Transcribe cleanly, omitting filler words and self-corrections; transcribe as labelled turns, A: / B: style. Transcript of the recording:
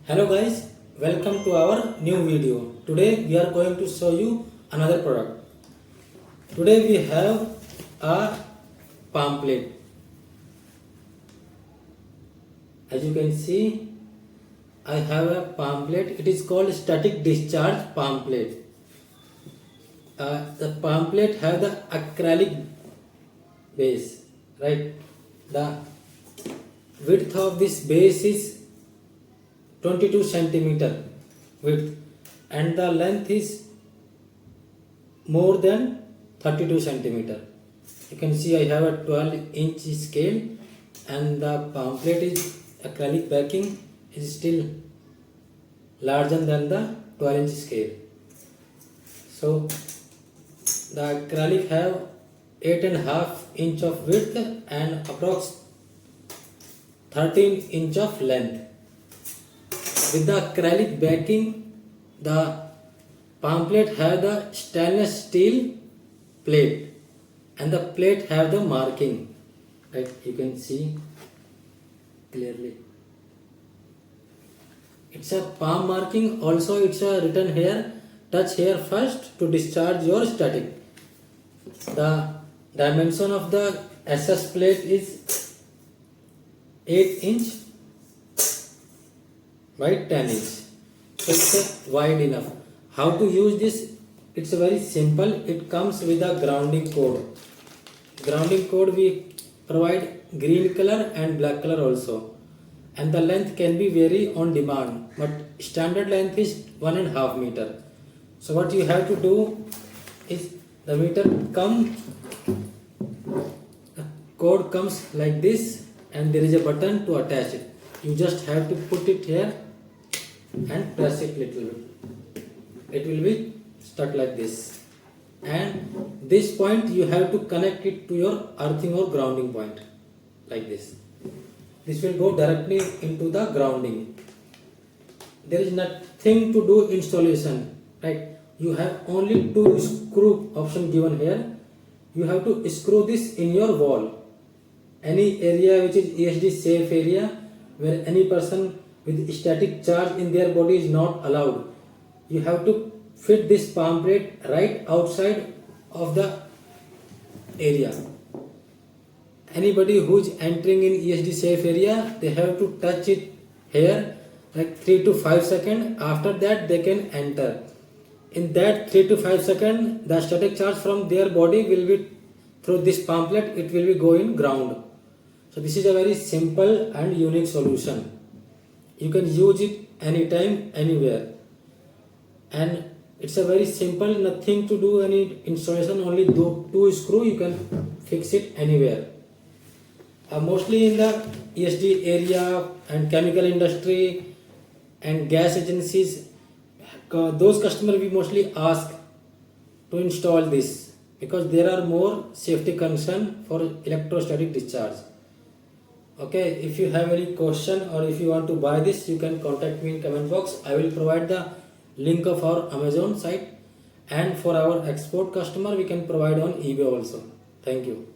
A: Hello guys, welcome to our new video. Today we are going to show you another product. Today we have a palm plate. As you can see, I have a palm plate. It is called static discharge palm plate. The palm plate have the acrylic base, right? The width of this base is 22 centimeter width and the length is more than 32 centimeter. You can see I have a 12-inch scale and the palm plate is acrylic backing is still larger than the 12-inch scale. So the acrylic have 8.5 inch of width and approx 13 inch of length. With the acrylic backing, the palm plate have the stainless steel plate and the plate have the marking, right? You can see clearly. It's a palm marking. Also it's a written here, touch here first to discharge your static. The dimension of the SS plate is 8 inch by 10 inch. So it's wide enough. How to use this? It's very simple. It comes with a grounding code. Grounding code we provide green color and black color also. And the length can be vary on demand. But standard length is 1.5 meter. So what you have to do is the meter the code comes like this and there is a button to attach it. You just have to put it here and press it little bit. It will be stuck like this. And this point you have to connect it to your earthing or grounding point like this. This will go directly into the grounding. There is nothing to do installation, right? You have only two screw option given here. You have to screw this in your wall. Any area which is ESD safe area where any person with static charge in their body is not allowed. You have to fit this palm plate right outside of the area. Anybody who is entering in ESD safe area, they have to touch it here like 3 to 5 seconds. After that they can enter. In that 3 to 5 seconds, the static charge from their body will be through this palm plate, it will be going ground. So this is a very simple and unique solution. You can use it anytime, anywhere. And it's a very simple, nothing to do any installation, only two screw, you can fix it anywhere. Mostly in the ESD area and chemical industry and gas agencies, those customers we mostly ask to install this because there are more safety concern for electrostatic discharge. Okay, if you have any question or if you want to buy this, you can contact me in comment box. I will provide the link of our Amazon site, and for our export customer we can provide on eBay also. Thank you.